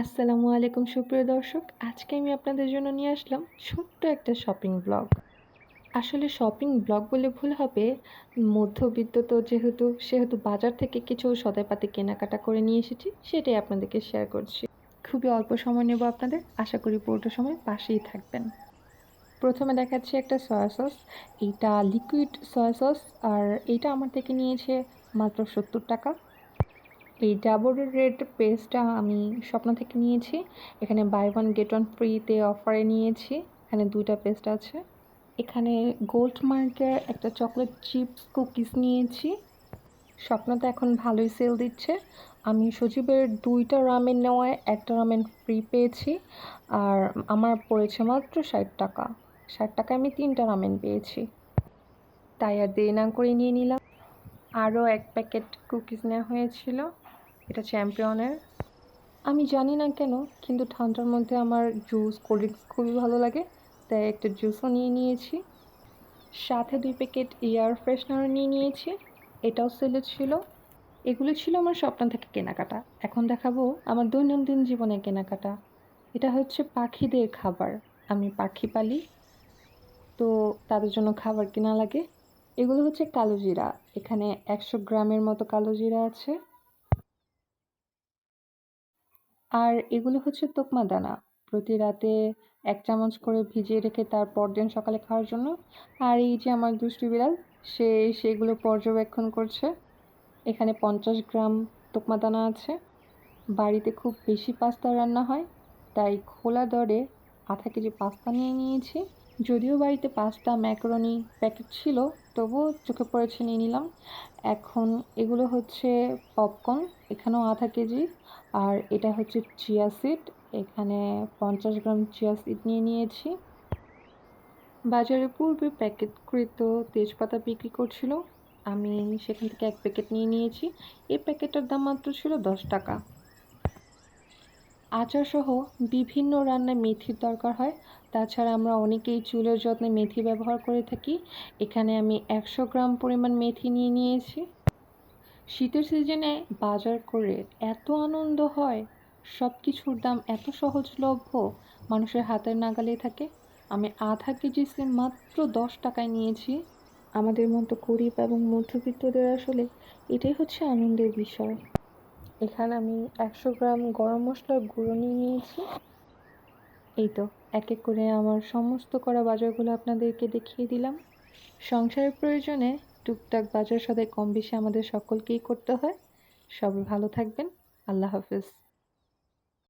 আসসালামু আলাইকুম সুপ্রিয় দর্শক। আজকে আমি আপনাদের জন্য নিয়ে আসলাম ছোট্ট একটা শপিং ব্লগ। আসলে শপিং ব্লগ বলে ভুল হবে। মধ্যবিত্ত তো সেহেতু বাজার থেকে কিছু সদাইপাতি কেনাকাটা করে নিয়ে এসেছি। সেটাই আপনাদেরকে শেয়ার করছি। খুবই অল্প সময় নেব আপনাদের। আশা করি পুরোটা সময় পাশেই থাকবেন। প্রথমে দেখাচ্ছি একটা সয়া সস। এইটা লিকুইড সয়া সস আর এইটা আমার থেকে নিয়েছে মাত্র ৭০ টাকা। এই ডাবর রেড পেস্টটা আমি স্বপ্ন থেকে নিয়েছি। এখানে বাই ওয়ান গেট ওয়ান ফ্রিতে অফারে নিয়েছি। এখানে ২টা পেস্ট আছে। এখানে গোল্ড মার্কের একটা চকলেট চিপস কুকিজ নিয়েছি। স্বপ্নতে এখন ভালোই সেল দিচ্ছে। আমি সজীবের ২টা রামেন নেওয়ায় ১টা রামেন ফ্রি পেয়েছি। আর আমার পড়েছে মাত্র ৬০ টাকা। ৬০ টাকায় আমি ৩টা রামেন পেয়েছি। তাই আর দেরি না করে নিয়ে নিলাম। আরও ১ প্যাকেট কুকিজ নেওয়া হয়েছিল। এটা চ্যাম্পিয়নের। আমি জানি না কেন, কিন্তু ঠান্ডার মধ্যে আমার জুস, কোল্ড ড্রিঙ্কস খুবই ভালো লাগে। তাই একটা জুসও নিয়ে নিয়েছি। সাথে ২ প্যাকেট এয়ার ফ্রেশনার নিয়ে নিয়েছি। এটাও সেলে ছিল। এগুলো ছিল আমার স্বপ্ন থেকে কেনাকাটা। এখন দেখাবো আমার দৈনন্দিন জীবনের কেনাকাটা। এটা হচ্ছে পাখিদের খাবার। আমি পাখি পালি, তো তাদের জন্য খাবার কেনা লাগে। এগুলো হচ্ছে কালোজিরা। এখানে ১০০ গ্রামের মতো কালোজিরা আছে। আর এগুলো হচ্ছে তোকমা দানা। প্রতি রাতে ১ চামচ করে ভিজিয়ে রেখে তার পরদিন সকালে খাওয়ার জন্য। আর এই যে আমার দুষ্টু বিড়াল, সেগুলো পর্যবেক্ষণ করছে। এখানে ৫০ গ্রাম তোকমা দানা আছে। বাড়িতে খুব বেশি পাস্তা রান্না হয়, তাই খোলা দরে আধা কেজি পাস্তা নিয়ে নিয়েছি। যদিও বাড়িতে পাস্তা, ম্যাকারনি প্যাকেট ছিল, তবুও চোখে পড়েছে নিয়ে নিলাম। এখন এগুলো হচ্ছে পপকর্ন, এখানেও আধা কেজি। আর এটা হচ্ছে চিয়া সিড, এখানে ৫০ গ্রাম চিয়া সিড নিয়ে নিয়েছি। বাজারে পূর্বে প্যাকেটকৃত তেজপাতা বিক্রি করছিল। আমি সেখান থেকে ১ প্যাকেট নিয়ে নিয়েছি। এই প্যাকেটটার দাম মাত্র ছিল ১০ টাকা। আচারসহ বিভিন্ন রান্নায় মেথির দরকার হয়। তাছাড়া আমরা অনেকেই চুলের যত্নে মেথি ব্যবহার করে থাকি। এখানে আমি ১০০ গ্রাম পরিমাণ মেথি নিয়ে নিয়েছি। শীতের সিজনে বাজার করে এত আনন্দ হয়, সব কিছুর দাম এত সহজলভ্য, মানুষের হাতের নাগালেই থাকে। আমি আধা কেজি সিম মাত্র ১০ টাকায় নিয়েছি। আমাদের মতো গরিব এবং মধ্যবিত্তদের আসলে এটাই হচ্ছে আনন্দের বিষয়। এখানে আমি ১০০ গ্রাম গরম মশলার গুঁড়ো নিয়ে নিয়েছি। এই তো এক এক করে আমার সমস্ত করা বাজারগুলো আপনাদেরকে দেখিয়ে দিলাম। সংসারের প্রয়োজনে টুকটাক বাজার সদাই কম বেশি আমাদের সকলকেই করতে হয়। সবাই ভালো থাকবেন। আল্লাহ হাফেজ।